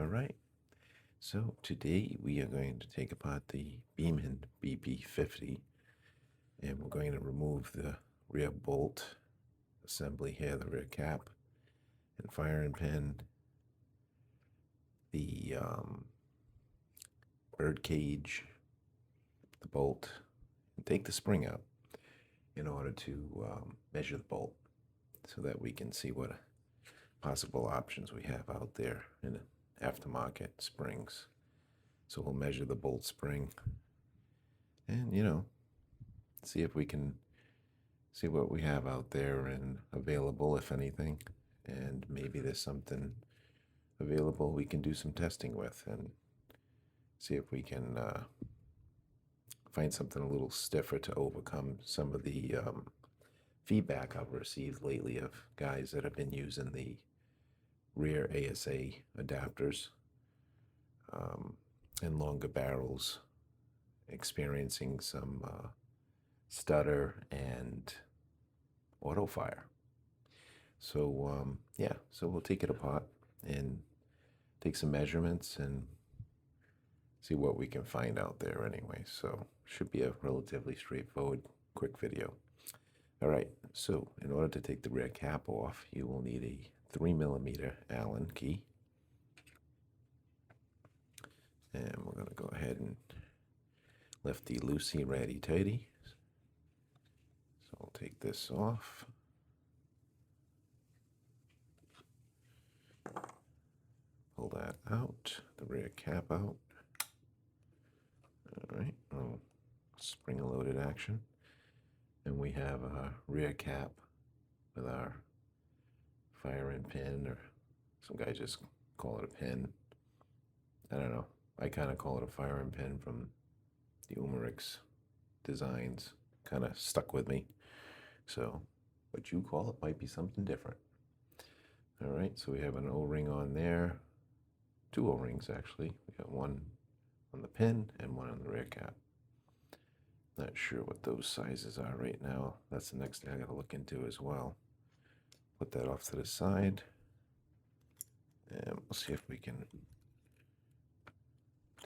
All right. So today we are going to take apart the Beeman BP50 and we're going to remove the rear bolt assembly here, the rear cap and firing pin, the bird cage, the bolt, and take the spring out in order to measure the bolt so that we can see what possible options we have out there in aftermarket springs. So we'll measure the bolt spring and, see if we can see what we have out there and available, if anything. And maybe there's something available we can do some testing with and see if we can find something a little stiffer to overcome some of the feedback I've received lately of guys that have been using the rear ASA adapters and longer barrels, experiencing some stutter and auto fire. So so we'll take it apart and take some measurements and see what we can find out there anyway. So should be a relatively straightforward, quick video. All right, so in order to take the rear cap off, you will need a 3mm Allen key. And we're going to go ahead and lift the loosey ratty tighty. So I'll take this off. Pull that out, the rear cap out. All right, spring-loaded action. And we have a rear cap with our firing pin, or some guys just call it a pin. I don't know. I kind of call it a firing pin from the Umerix designs. Kind of stuck with me. So what you call it might be something different. All right, so we have an O-ring on there. 2 O-rings, actually. We got one on the pin and one on the rear cap. Not sure what those sizes are right now. That's the next thing I gotta look into as well. Put that off to the side. And we'll see if we can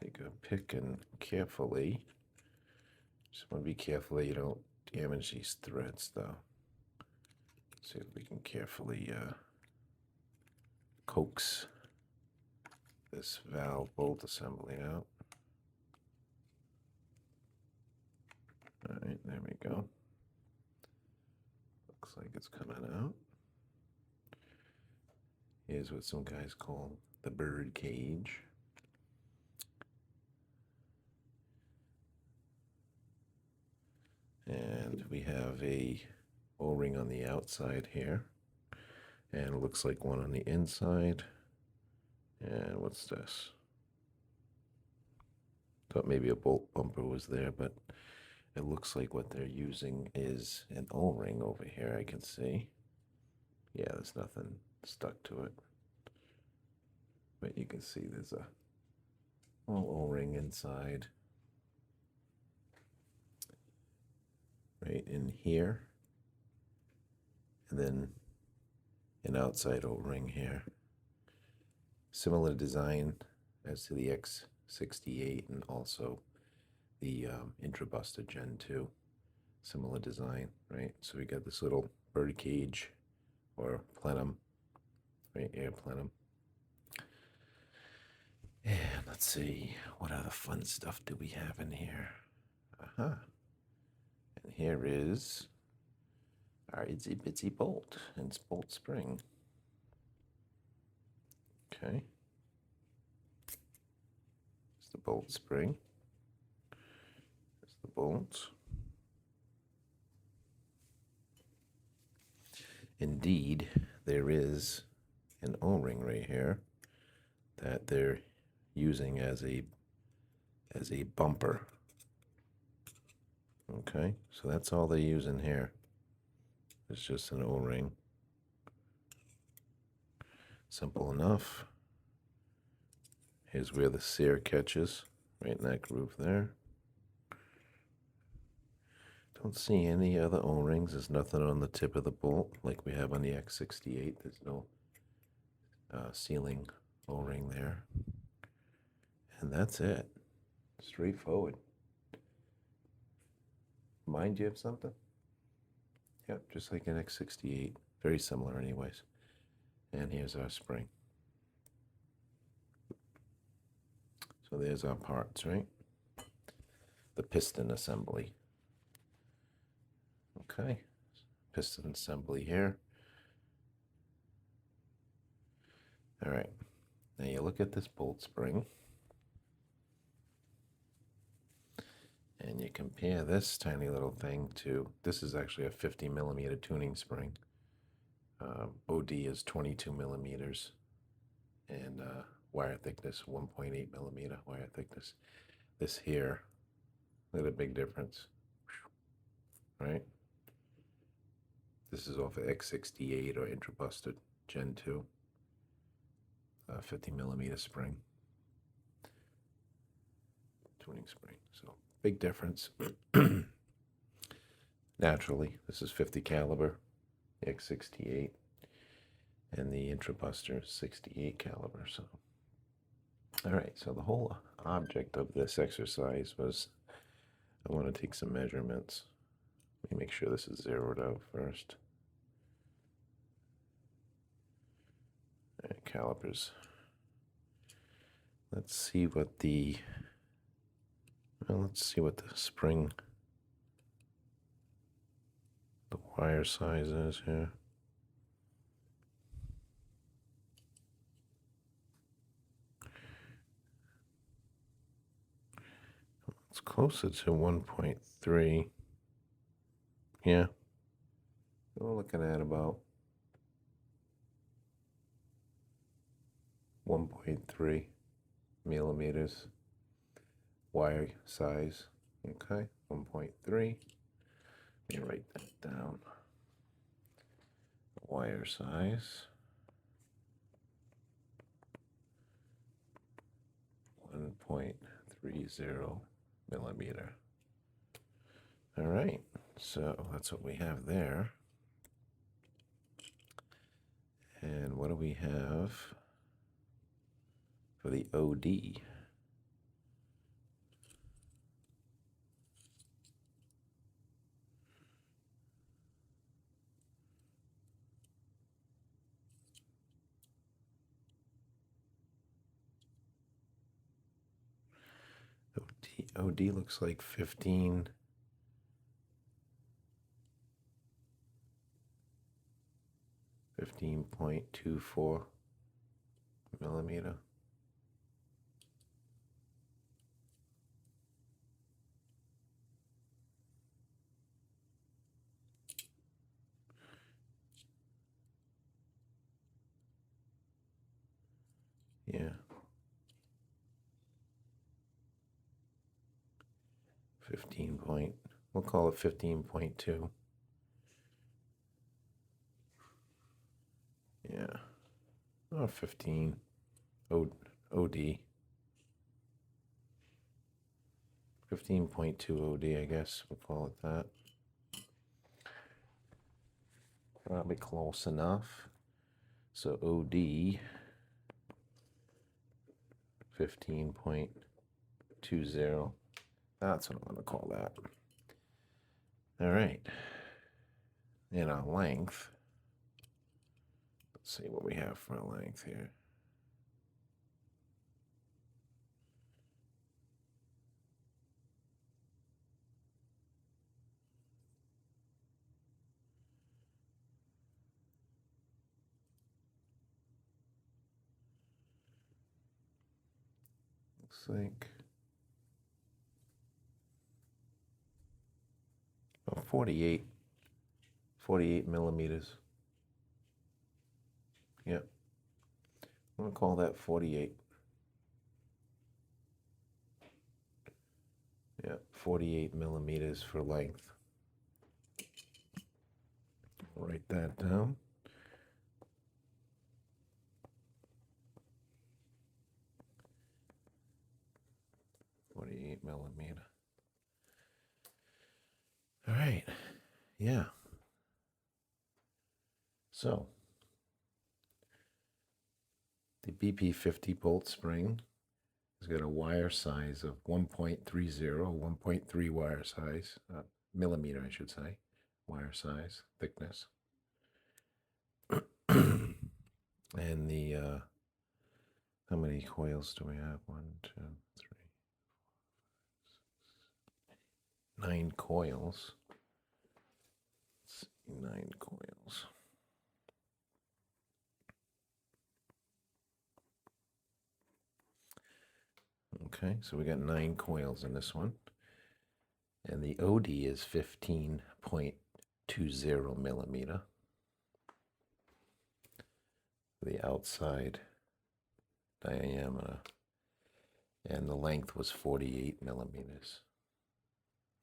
take a pick and carefully. Just want to be careful that you don't damage these threads, though. See if we can carefully coax this valve bolt assembly out. All right, there we go. Looks like it's coming out. Here's what some guys call the bird cage. And we have a O-ring on the outside here. And it looks like one on the inside. And what's this? Thought maybe a bolt bumper was there, but it looks like what they're using is an O-ring over here, I can see. Yeah, there's nothing stuck to it. But you can see there's a little O-ring inside. Right in here. And then an outside O-ring here. Similar design as to the X68 and also the Intrabuster Gen 2. Similar design, right? So we got this little bird cage or plenum, right? Air plenum. And let's see, what other fun stuff do we have in here? And here is our itsy bitsy bolt and bolt spring. Okay. It's the bolt spring. It's the bolt. Indeed, there is an O-ring right here that they're using as a bumper. Okay, so that's all they're using here. It's just an O-ring. Simple enough. Here's where the sear catches, right in that groove there. Don't see any other O-rings. There's nothing on the tip of the bolt like we have on the X68. There's no sealing O-ring there. And that's it. Straightforward. Mind you of something? Yep, just like an X68. Very similar anyways. And here's our spring. So there's our parts, right? The piston assembly. Okay, piston assembly here. All right, now you look at this bolt spring and you compare this tiny little thing to, this is actually a 50 millimeter tuning spring. OD is 22 millimeters and wire thickness 1.8 millimeter wire thickness. This here, look at a big difference, right? This is off of X68 or Intrabuster Gen 2, 50 millimeter spring, tuning spring. So big difference. Naturally, this is 50 caliber, X68, and the Intrabuster 68 caliber. So, all right. So the whole object of this exercise was, I want to take some measurements. Let me make sure this is zeroed out first. All right, calipers. Let's see what the, well, let's see what the spring, the wire size is here. It's closer to 1.3. Yeah. We're looking at about 1.3 millimeters wire size. Okay, 1.3. Let me write that down. Wire size 1.30 millimeter. All right, so that's what we have there. And what do we have for the OD? OD looks like 15. 15.24 millimeter. Yeah. 15 point, we'll call it 15.2. Yeah. Oh, 15. OD. 15.2 OD, I guess we'll call it that. Probably close enough. So OD 15.20. That's what I'm going to call that. All right. And our length. Let's see what we have for a length here. Looks like 48 millimeters. Yep. I'm going to call that 48. Yep, 48 millimeters for length. Write that down. $48 millimeter. All right. Yeah. So The BP50 bolt spring has got a wire size of 1.30, 1.3 wire size, millimeter, I should say, wire size, thickness. And the, how many coils do we have? 1, 2, 3, 9 coils. Let's see, 9 coils. Okay, so we got 9 coils in this one. And the OD is 15.20 millimeter. The outside diameter. And the length was 48 millimeters.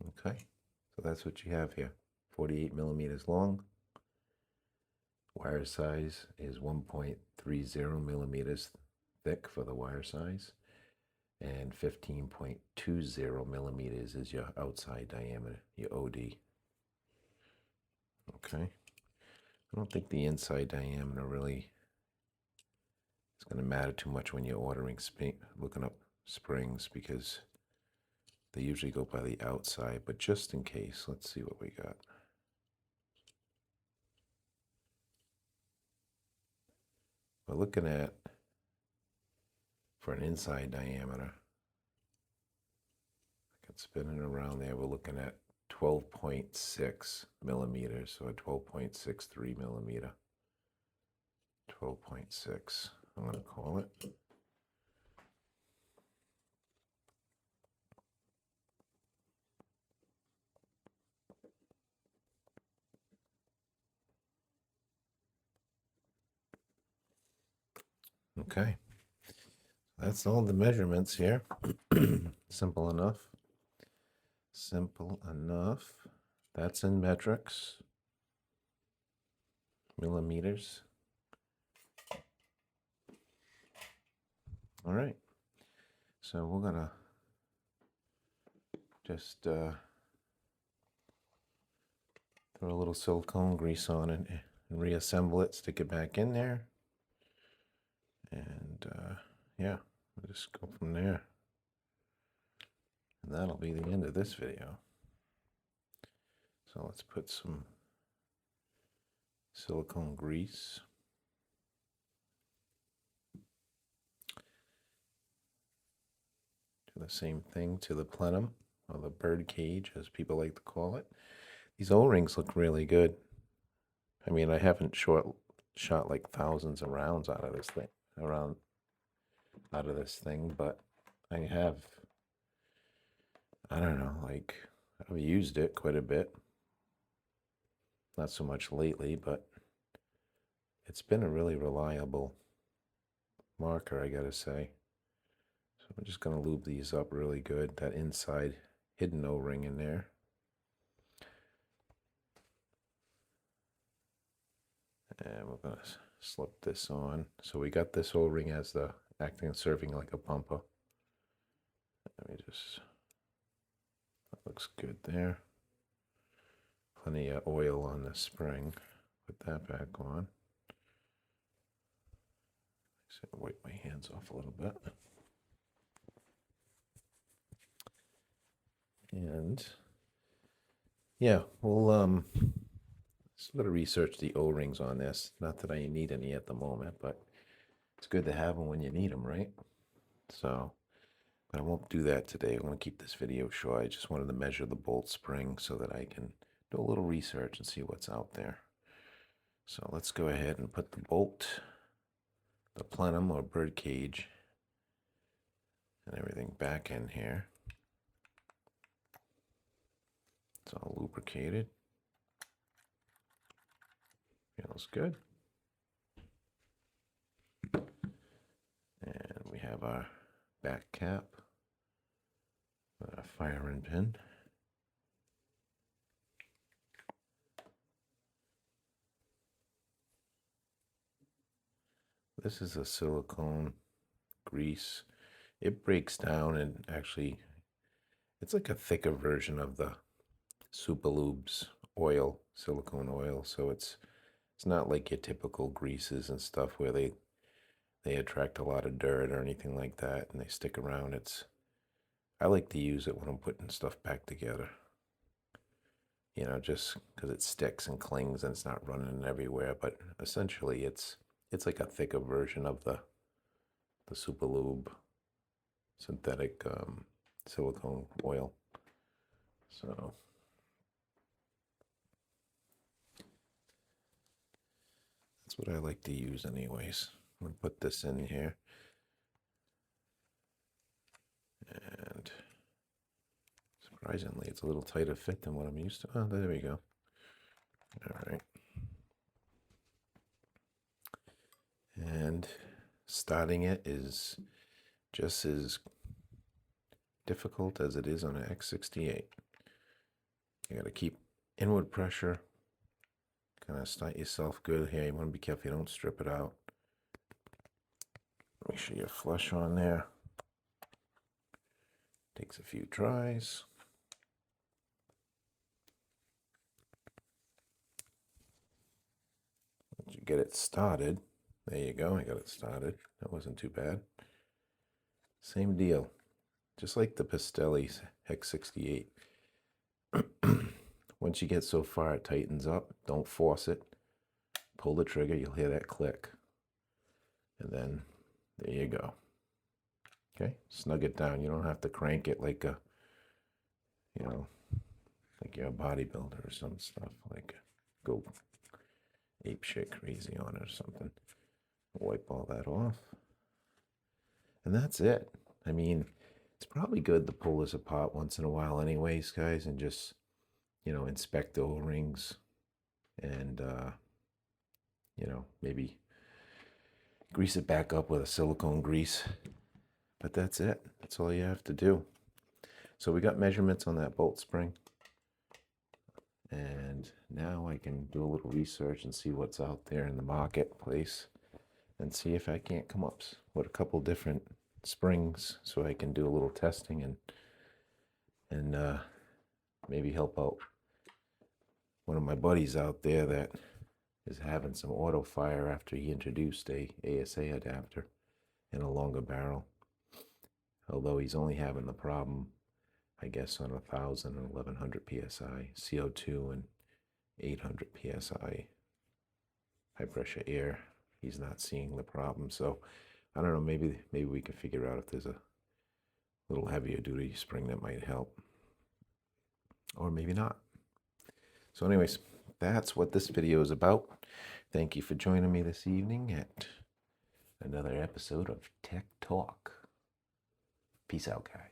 Okay, so that's what you have here. 48 millimeters long. Wire size is 1.30 millimeters thick for the wire size. And 15.20 millimeters is your outside diameter, your OD. Okay. I don't think the inside diameter really is going to matter too much when you're ordering, looking up springs, because they usually go by the outside. But just in case, let's see what we got. We're looking at, for an inside diameter, I can spin it around there, we're looking at 12.6 millimeters, so a 12.63 millimeter. 12.6, I'm going to call it. Okay, that's all the measurements here. Simple enough. Simple enough. That's in metrics. Millimeters. All right. So we're going to just throw a little silicone grease on it and reassemble it, stick it back in there. And yeah, we'll just go from there. And that'll be the end of this video. So let's put some silicone grease. Do the same thing to the plenum, or the bird cage, as people like to call it. These O-rings look really good. I mean, I haven't shot like thousands of rounds out of this thing, but I have, I don't know, like, I've used it quite a bit. Not so much lately, but it's been a really reliable marker, I gotta say. So I'm just gonna lube these up really good, that inside hidden O-ring in there. And we're gonna slip this on. So we got this O-ring as the acting and serving like a bumper. Let me just, that looks good there. Plenty of oil on the spring. Put that back on. So wipe my hands off a little bit. And yeah, we'll sort of research the O-rings on this. Not that I need any at the moment, but it's good to have them when you need them, right? So, but I won't do that today. I'm going to keep this video short. I just wanted to measure the bolt spring so that I can do a little research and see what's out there. So let's go ahead and put the bolt, the plenum or bird cage, and everything back in here. It's all lubricated. Feels good. And we have our back cap, our firing pin. This is a silicone grease. It breaks down and actually, it's like a thicker version of the Super Lube's oil, silicone oil. So it's not like your typical greases and stuff where they they attract a lot of dirt or anything like that, and they stick around. I like to use it when I'm putting stuff back together. You know, just because it sticks and clings and it's not running everywhere. But essentially, it's like a thicker version of the Super Lube synthetic silicone oil. So that's what I like to use anyways. I'm going to put this in here. And surprisingly, it's a little tighter fit than what I'm used to. Oh, there we go. All right. And starting it is just as difficult as it is on an X68. You got to keep inward pressure. Kind of start yourself good here. You want to be careful you don't strip it out. Make sure you're flush on there. Takes a few tries. Once you get it started, there you go. I got it started. That wasn't too bad. Same deal. Just like the Pistelli X68. Once you get so far, it tightens up. Don't force it. Pull the trigger. You'll hear that click. And then there you go. Okay, snug it down. You don't have to crank it like a, you know, like you're a bodybuilder or some stuff. Like go ape shit crazy on it or something. Wipe all that off. And that's it. I mean, it's probably good to pull this apart once in a while anyways, guys, and just, you know, inspect the O-rings and, you know, maybe grease it back up with a silicone grease. But that's it. That's all you have to do. So we got measurements on that bolt spring. And now I can do a little research and see what's out there in the marketplace and see if I can't come up with a couple different springs so I can do a little testing and maybe help out one of my buddies out there that is having some auto fire after he introduced a ASA adapter and a longer barrel. Although he's only having the problem, I guess, on 1,000 and 1,100 psi CO2 and 800 psi high pressure air. He's not seeing the problem. So I don't know, maybe we can figure out if there's a little heavier duty spring that might help. Or maybe not. So anyways, that's what this video is about. Thank you for joining me this evening at another episode of Tech Talk. Peace out, guys.